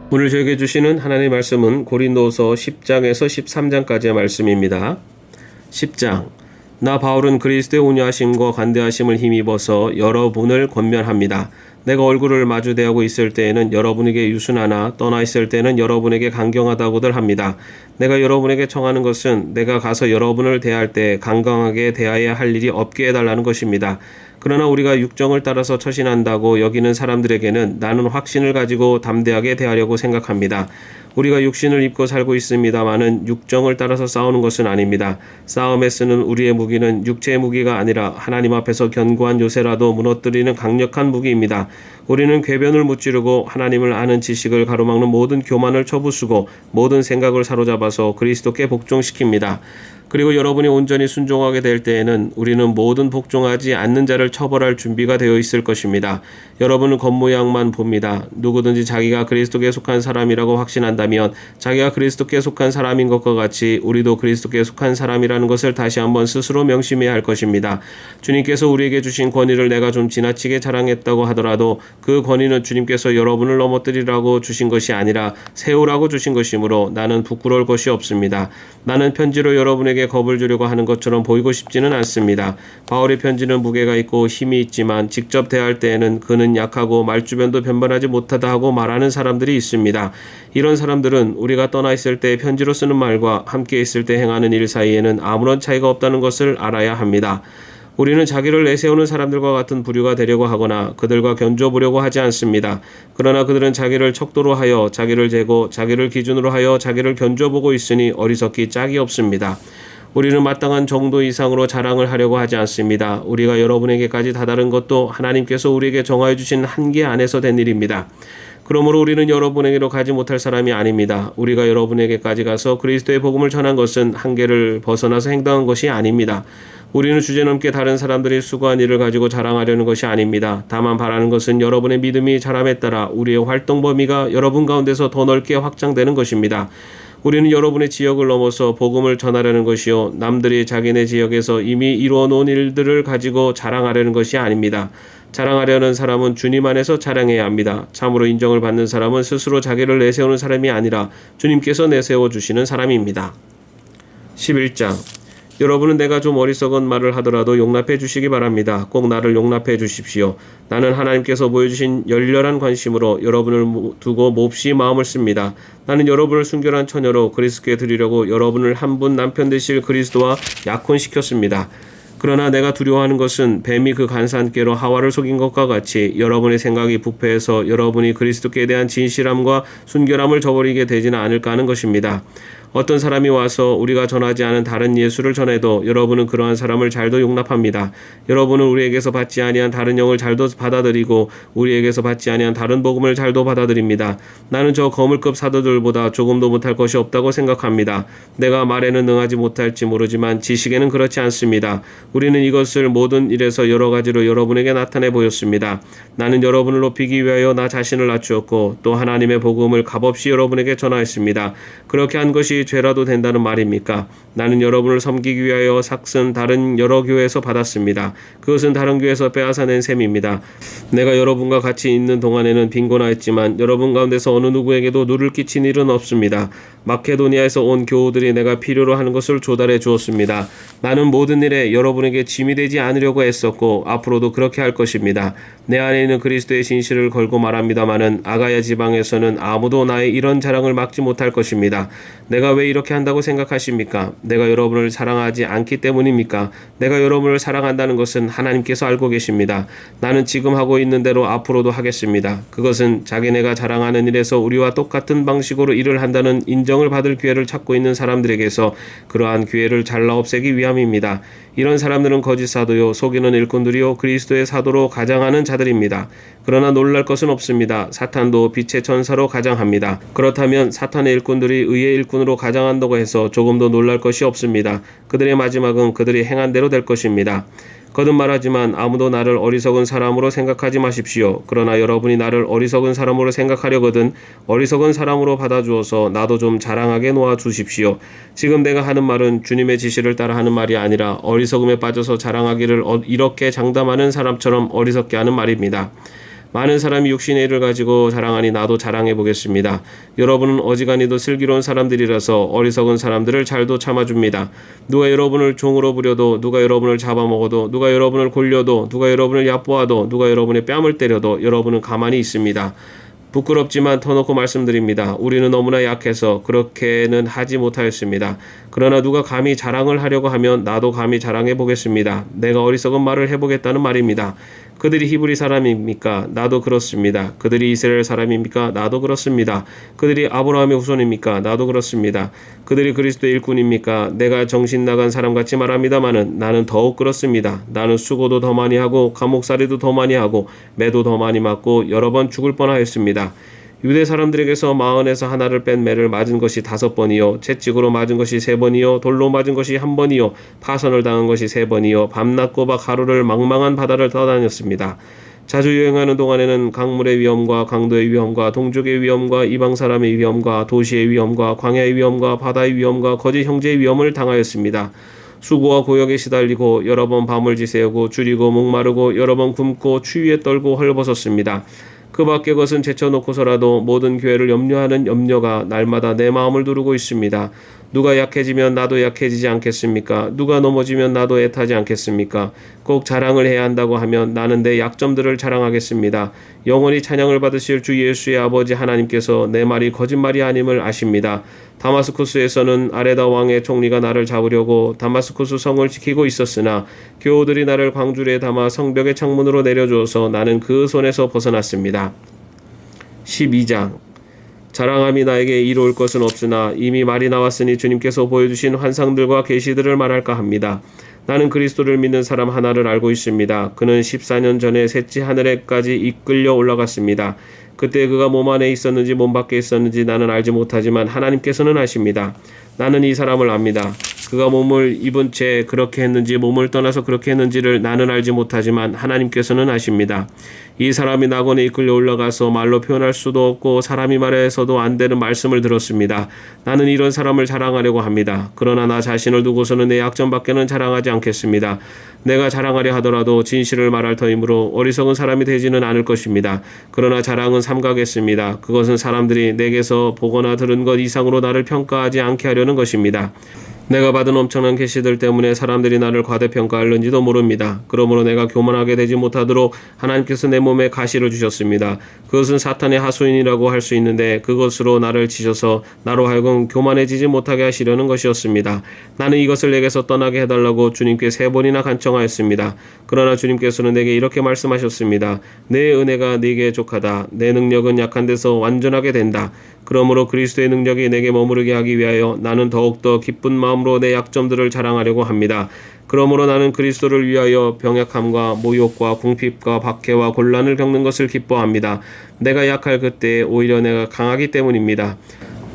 오늘 저에게 주시는 하나님의 말씀은 고린도서 10장에서 13장까지의 말씀입니다. 10장. 나 바울은 그리스도의 온유하심과 관대하심을 힘입어서 여러분을 권면합니다. 내가 얼굴을 마주 대하고 있을 때에는 여러분에게 유순하나 떠나 있을 때는 여러분에게 강경하다고들 합니다. 내가 여러분에게 청하는 것은 내가 가서 여러분을 대할 때 강경하게 대하여야 할 일이 없게 해달라는 것입니다. 그러나 우리가 육정을 따라서 처신한다고 여기는 사람들에게는 나는 확신을 가지고 담대하게 대하려고 생각합니다. 우리가 육신을 입고 살고 있습니다마는 육정을 따라서 싸우는 것은 아닙니다. 싸움에 쓰는 우리의 무기는 육체의 무기가 아니라 하나님 앞에서 견고한 요새라도 무너뜨리는 강력한 무기입니다. 우리는 궤변을 무찌르고 하나님을 아는 지식을 가로막는 모든 교만을 쳐부수고 모든 생각을 사로잡아서 그리스도께 복종시킵니다. 그리고 여러분이 온전히 순종하게 될 때에는 우리는 모든 복종하지 않는 자를 처벌할 준비가 되어 있을 것입니다. 여러분은 겉모양만 봅니다. 누구든지 자기가 그리스도께 속한 사람이라고 확신한다면 자기가 그리스도께 속한 사람인 것과 같이 우리도 그리스도께 속한 사람이라는 것을 다시 한번 스스로 명심해야 할 것입니다. 주님께서 우리에게 주신 권위를 내가 좀 지나치게 자랑했다고 하더라도 그 권위는 주님께서 여러분을 넘어뜨리라고 주신 것이 아니라 세우라고 주신 것이므로 나는 부끄러울 것이 없습니다. 나는 편지로 여러분에게 겁을 주려고 하는 것처럼 보이고 싶지는 않습니다. 바울의 편지는 무게가 있고 힘이 있지만 직접 대할 때에는 그는 약하고 말주변도 변변하지 못하다 하고 말하는 사람들이 있습니다. 이런 사람들은 우리가 떠나 있을 때 편지로 쓰는 말과 함께 있을 때 행하는 일 사이에는 아무런 차이가 없다는 것을 알아야 합니다. 우리는 자기를 내세우는 사람들과 같은 부류가 되려고 하거나 그들과 견줘보려고 하지 않습니다. 그러나 그들은 자기를 척도로 하여 자기를 재고 자기를 기준으로 하여 자기를 견줘보고 있으니 어리석기 짝이 없습니다. 우리는 마땅한 정도 이상으로 자랑을 하려고 하지 않습니다. 우리가 여러분에게까지 다다른 것도 하나님께서 우리에게 정하여 주신 한계 안에서 된 일입니다. 그러므로 우리는 여러분에게로 가지 못할 사람이 아닙니다. 우리가 여러분에게까지 가서 그리스도의 복음을 전한 것은 한계를 벗어나서 행동한 것이 아닙니다. 우리는 주제넘게 다른 사람들이 수고한 일을 가지고 자랑하려는 것이 아닙니다. 다만 바라는 것은 여러분의 믿음이 자람에 따라 우리의 활동 범위가 여러분 가운데서 더 넓게 확장되는 것입니다. 우리는 여러분의 지역을 넘어서 복음을 전하려는 것이요 남들이 자기네 지역에서 이미 이루어 놓은 일들을 가지고 자랑하려는 것이 아닙니다. 자랑하려는 사람은 주님 안에서 자랑해야 합니다. 참으로 인정을 받는 사람은 스스로 자기를 내세우는 사람이 아니라 주님께서 내세워 주시는 사람입니다. 11장. 여러분은 내가 좀 어리석은 말을 하더라도 용납해 주시기 바랍니다. 꼭 나를 용납해 주십시오. 나는 하나님께서 보여주신 열렬한 관심으로 여러분을 두고 몹시 마음을 씁니다. 나는 여러분을 순결한 처녀로 그리스도께 드리려고 여러분을 한 분 남편 되실 그리스도와 약혼시켰습니다. 그러나 내가 두려워하는 것은 뱀이 그 간사함께로 하와를 속인 것과 같이 여러분의 생각이 부패해서 여러분이 그리스도께 대한 진실함과 순결함을 저버리게 되지는 않을까 하는 것입니다. 어떤 사람이 와서 우리가 전하지 않은 다른 예수를 전해도 여러분은 그러한 사람을 잘도 용납합니다. 여러분은 우리에게서 받지 아니한 다른 영을 잘도 받아들이고 우리에게서 받지 아니한 다른 복음을 잘도 받아들입니다. 나는 저 거물급 사도들보다 조금도 못할 것이 없다고 생각합니다. 내가 말에는 응하지 못할지 모르지만 지식에는 그렇지 않습니다. 우리는 이것을 모든 일에서 여러 가지로 여러분에게 나타내 보였습니다. 나는 여러분을 높이기 위하여 나 자신을 낮추었고 또 하나님의 복음을 값없이 여러분에게 전하였습니다. 그렇게 한 것이 죄라도 된다는 말입니까? 나는 여러분을 섬기기 위하여 삭슨 다른 여러 교회에서 받았습니다. 그것은 다른 교회에서 빼앗아낸 셈입니다. 내가 여러분과 같이 있는 동안에는 빈곤하였지만 여러분 가운데서 어느 누구에게도 누를 끼친 일은 없습니다. 마케도니아에서 온 교우들이 내가 필요로 하는 것을 조달해 주었습니다. 나는 모든 일에 여러분에게 짐이 되지 않으려고 애썼고 앞으로도 그렇게 할 것입니다. 내 안에 있는 그리스도의 진실을 걸고 말합니다마는 아가야 지방에서는 아무도 나의 이런 자랑을 막지 못할 것입니다. 내가 왜 이렇게 한다고 생각하십니까? 내가 여러분을 사랑하지 않기 때문입니까? 내가 여러분을 사랑한다는 것은 하나님께서 알고 계십니다. 나는 지금 하고 있는 대로 앞으로도 하겠습니다. 그것은 자기네가 자랑하는 일에서 우리와 똑같은 방식으로 일을 한다는 인정을 받을 기회를 찾고 있는 사람들에게서 그러한 기회를 잘라 없애기 위함입니다. 이런 사람들은 거짓 사도요 속이는 일꾼들이요 그리스도의 사도로 가장하는 자들입니다. 그러나 놀랄 것은 없습니다. 사탄도 빛의 천사로 가장합니다. 그렇다면 사탄의 일꾼들이 의의 일꾼으로 가장한다고 해서 조금도 놀랄 것이 없습니다. 그들의 마지막은 그들이 행한 대로 될 것입니다. 거듭 말하지만 아무도 나를 어리석은 사람으로 생각하지 마십시오. 그러나 여러분이 나를 어리석은 사람으로 생각하려거든 어리석은 사람으로 받아주어서 나도 좀 자랑하게 놓아주십시오. 지금 내가 하는 말은 주님의 지시를 따라 하는 말이 아니라 어리석음에 빠져서 자랑하기를 이렇게 장담하는 사람처럼 어리석게 하는 말입니다. 많은 사람이 육신의 일을 가지고 자랑하니 나도 자랑해 보겠습니다. 여러분은 어지간히도 슬기로운 사람들이라서 어리석은 사람들을 잘도 참아줍니다. 누가 여러분을 종으로 부려도, 누가 여러분을 잡아먹어도, 누가 여러분을 골려도, 누가 여러분을 얕보아도, 누가 여러분의 뺨을 때려도 여러분은 가만히 있습니다. 부끄럽지만 터놓고 말씀드립니다. 우리는 너무나 약해서 그렇게는 하지 못하였습니다. 그러나 누가 감히 자랑을 하려고 하면 나도 감히 자랑해 보겠습니다. 내가 어리석은 말을 해보겠다는 말입니다. 그들이 히브리 사람입니까? 나도 그렇습니다. 그들이 이스라엘 사람입니까? 나도 그렇습니다. 그들이 아브라함의 후손입니까? 나도 그렇습니다. 그들이 그리스도의 일꾼입니까? 내가 정신 나간 사람같이 말합니다마는 나는 더욱 그렇습니다. 나는 수고도 더 많이 하고 감옥살이도 더 많이 하고 매도 더 많이 맞고 여러 번 죽을 뻔하였습니다. 유대 사람들에게서 마흔에서 하나를 뺀 매를 맞은 것이 5번이요, 채찍으로 맞은 것이 3번이요, 돌로 맞은 것이 1번이요, 파선을 당한 것이 3번이요, 밤낮 꼬박 하루를 망망한 바다를 떠다녔습니다. 자주 여행하는 동안에는 강물의 위험과 강도의 위험과 동족의 위험과 이방 사람의 위험과 도시의 위험과 광야의 위험과 바다의 위험과 거짓 형제의 위험을 당하였습니다. 수고와 고역에 시달리고 여러 번 밤을 지새우고 줄이고 목마르고 여러 번 굶고 추위에 떨고 헐벗었습니다. 그 밖의 것은 제쳐놓고서라도 모든 교회를 염려하는 염려가 날마다 내 마음을 누르고 있습니다. 누가 약해지면 나도 약해지지 않겠습니까? 누가 넘어지면 나도 애타지 않겠습니까? 꼭 자랑을 해야 한다고 하면 나는 내 약점들을 자랑하겠습니다. 영원히 찬양을 받으실 주 예수의 아버지 하나님께서 내 말이 거짓말이 아님을 아십니다. 다마스쿠스에서는 아레다 왕의 총리가 나를 잡으려고 다마스쿠스 성을 지키고 있었으나 교우들이 나를 광주리에 담아 성벽의 창문으로 내려주어서 나는 그 손에서 벗어났습니다. 12장 자랑함이 나에게 이로울 것은 없으나 이미 말이 나왔으니 주님께서 보여주신 환상들과 계시들을 말할까 합니다. 나는 그리스도를 믿는 사람 하나를 알고 있습니다. 그는 14년 전에 셋째 하늘에까지 이끌려 올라갔습니다. 그때 그가 몸 안에 있었는지 몸 밖에 있었는지 나는 알지 못하지만 하나님께서는 아십니다. 나는 이 사람을 압니다. 그가 몸을 입은 채 그렇게 했는지 몸을 떠나서 그렇게 했는지를 나는 알지 못하지만 하나님께서는 아십니다. 이 사람이 낙원에 이끌려 올라가서 말로 표현할 수도 없고 사람이 말해서도 안 되는 말씀을 들었습니다. 나는 이런 사람을 자랑하려고 합니다. 그러나 나 자신을 두고서는 내 약점밖에는 자랑하지 않겠습니다. 내가 자랑하려 하더라도 진실을 말할 터이므로 어리석은 사람이 되지는 않을 것입니다. 그러나 자랑은 삼가겠습니다. 그것은 사람들이 내게서 보거나 들은 것 이상으로 나를 평가하지 않게 하려는 것입니다. 내가 받은 엄청난 계시들 때문에 사람들이 나를 과대평가할는지도 모릅니다. 그러므로 내가 교만하게 되지 못하도록 하나님께서 내 몸에 가시를 주셨습니다. 그것은 사탄의 하소인이라고 할 수 있는데 그것으로 나를 치셔서 나로 하여금 교만해지지 못하게 하시려는 것이었습니다. 나는 이것을 내게서 떠나게 해달라고 주님께 3번이나 간청하였습니다. 그러나 주님께서는 내게 이렇게 말씀하셨습니다. 내 은혜가 네게 족하다. 내 능력은 약한 데서 완전하게 된다. 그러므로 그리스도의 능력이 내게 머무르게 하기 위하여 나는 더욱더 기쁜 마음으로 내 약점들을 자랑하려고 합니다. 그러므로 나는 그리스도를 위하여 병약함과 모욕과 궁핍과 박해와 곤란을 겪는 것을 기뻐합니다. 내가 약할 그때에 오히려 내가 강하기 때문입니다.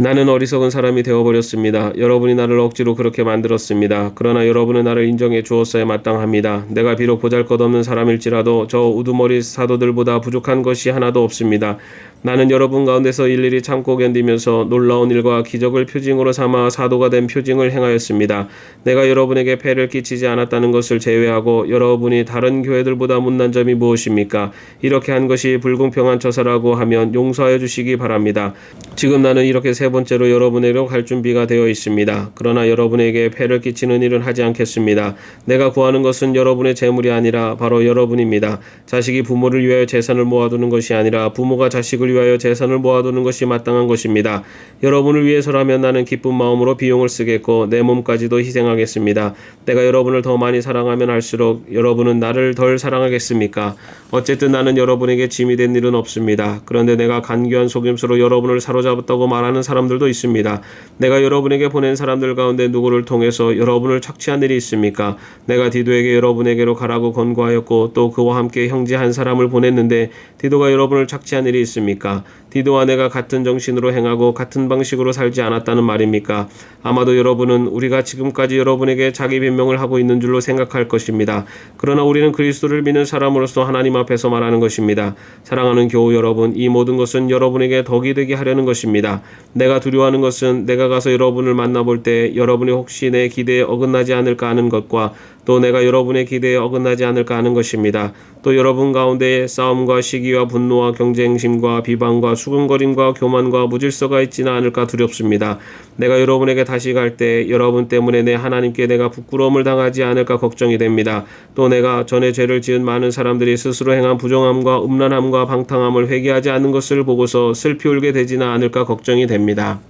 나는 어리석은 사람이 되어버렸습니다. 여러분이 나를 억지로 그렇게 만들었습니다. 그러나 여러분은 나를 인정해 주었어야 마땅합니다. 내가 비록 보잘것없는 사람일지라도 저 우두머리 사도들보다 부족한 것이 하나도 없습니다. 나는 여러분 가운데서 일일이 참고 견디면서 놀라운 일과 기적을 표징으로 삼아 사도가 된 표징을 행하였습니다. 내가 여러분에게 폐를 끼치지 않았다는 것을 제외하고 여러분이 다른 교회들보다 못난 점이 무엇입니까? 이렇게 한 것이 불공평한 처사라고 하면 용서하여 주시기 바랍니다. 지금 나는 이렇게 3번째로 여러분에게로 갈 준비가 되어 있습니다. 그러나 여러분에게 폐를 끼치는 일은 하지 않겠습니다. 내가 구하는 것은 여러분의 재물이 아니라 바로 여러분입니다. 자식이 부모를 위하여 재산을 모아두는 것이 아니라 부모가 자식을 위하여 재산을 모아두는 것이 마땅한 것입니다. 여러분을 위해서라면 나는 기쁜 마음으로 비용을 쓰겠고 내 몸까지도 희생하겠습니다. 내가 여러분을 더 많이 사랑하면 할수록 여러분은 나를 덜 사랑하겠습니까? 어쨌든 나는 여러분에게 짐이 된 일은 없습니다. 그런데 내가 간교한 속임수로 여러분을 사로잡았다고 말하는 사람들도 있습니다. 내가 여러분에게 보낸 사람들 가운데 누구를 통해서 여러분을 착취한 일이 있습니까? 내가 디도에게 여러분에게로 가라고 권고하였고 또 그와 함께 형제 한 사람을 보냈는데 디도가 여러분을 착취한 일이 있습니까? 디도와 내가 같은 정신으로 행하고 같은 방식으로 살지 않았다는 말입니까? 아마도 여러분은 우리가 지금까지 여러분에게 자기 변명을 하고 있는 줄로 생각할 것입니다. 그러나 우리는 그리스도를 믿는 사람으로서 하나님 앞에서 말하는 것입니다. 사랑하는 교우 여러분, 이 모든 것은 여러분에게 덕이 되게 하려는 것입니다. 내가 두려워하는 것은 내가 가서 여러분을 만나볼 때 여러분이 혹시 내 기대에 어긋나지 않을까 하는 것과 또 내가 여러분의 기대에 어긋나지 않을까 하는 것입니다. 또 여러분 가운데 싸움과 시기와 분노와 경쟁심과 비방과 수근거림과 교만과 무질서가 있지는 않을까 두렵습니다. 내가 여러분에게 다시 갈 때 여러분 때문에 내 하나님께 내가 부끄러움을 당하지 않을까 걱정이 됩니다. 또 내가 전에 죄를 지은 많은 사람들이 스스로 행한 부정함과 음란함과 방탕함을 회개하지 않는 것을 보고서 슬피 울게 되지는 않을까 걱정이 됩니다.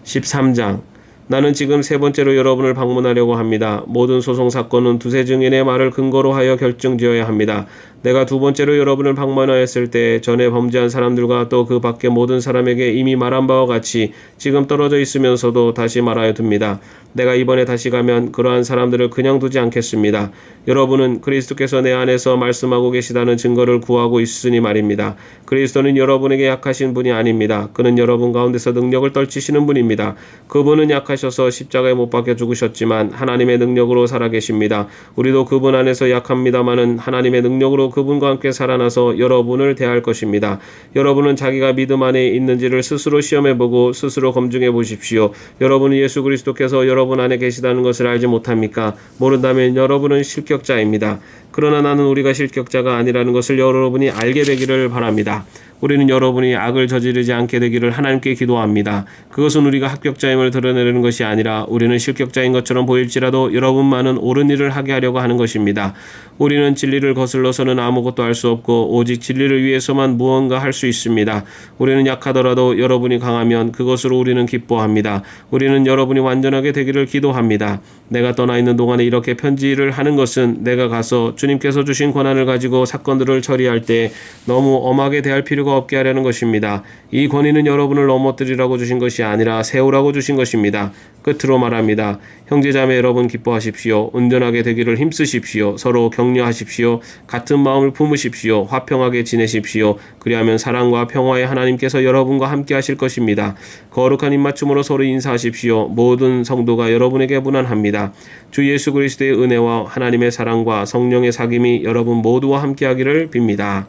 13장. 나는 지금 세 번째로 여러분을 방문하려고 합니다. 모든 소송 사건은 두세 증인의 말을 근거로 하여 결정지어야 합니다. 내가 두 번째로 여러분을 방문하였을 때 전에 범죄한 사람들과 또 그 밖의 모든 사람에게 이미 말한 바와 같이 지금 떨어져 있으면서도 다시 말하여 둡니다. 내가 이번에 다시 가면 그러한 사람들을 그냥 두지 않겠습니다. 여러분은 그리스도께서 내 안에서 말씀하고 계시다는 증거를 구하고 있으니 말입니다. 그리스도는 여러분에게 약하신 분이 아닙니다. 그는 여러분 가운데서 능력을 떨치시는 분입니다. 그분은 약하셔서 십자가에 못 박혀 죽으셨지만 하나님의 능력으로 살아계십니다. 우리도 그분 안에서 약합니다마는 하나님의 능력으로 그분과 함께 살아나서 여러분을 대할 것입니다. 여러분은 자기가 믿음 안에 있는지를 스스로 시험해보고 스스로 검증해 보십시오. 여러분은 예수 그리스도께서 여러분 안에 계시다는 것을 알지 못합니까? 모른다면 여러분은 실격자입니다. 그러나 나는 우리가 실격자가 아니라는 것을 여러분이 알게 되기를 바랍니다. 우리는 여러분이 악을 저지르지 않게 되기를 하나님께 기도합니다. 그것은 우리가 합격자임을 드러내려는 것이 아니라 우리는 실격자인 것처럼 보일지라도 여러분만은 옳은 일을 하게 하려고 하는 것입니다. 우리는 진리를 거슬러서는 아무것도 할 수 없고 오직 진리를 위해서만 무언가 할 수 있습니다. 우리는 약하더라도 여러분이 강하면 그것으로 우리는 기뻐합니다. 우리는 여러분이 완전하게 되기를 기도합니다. 내가 떠나 있는 동안에 이렇게 편지를 하는 것은 내가 가서 주님께서 주신 권한을 가지고 사건들을 처리할 때 너무 엄하게 대할 필요가 없게 하려는 것입니다. 이 권위는 여러분을 넘어뜨리라고 주신 것이 아니라 세우라고 주신 것입니다. 끝으로 말합니다. 형제자매 여러분 기뻐하십시오. 온전하게 되기를 힘쓰십시오. 서로 격려하십시오. 같은 마음을 품으십시오. 화평하게 지내십시오. 그리하면 사랑과 평화의 하나님께서 여러분과 함께 하실 것입니다. 거룩한 입맞춤으로 서로 인사하십시오. 모든 성도가 여러분에게 문안합니다. 주 예수 그리스도의 은혜와 하나님의 사랑과 성령의 사귐이 여러분 모두와 함께 하기를 빕니다.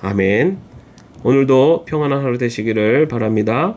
아멘. 오늘도 평안한 하루 되시기를 바랍니다.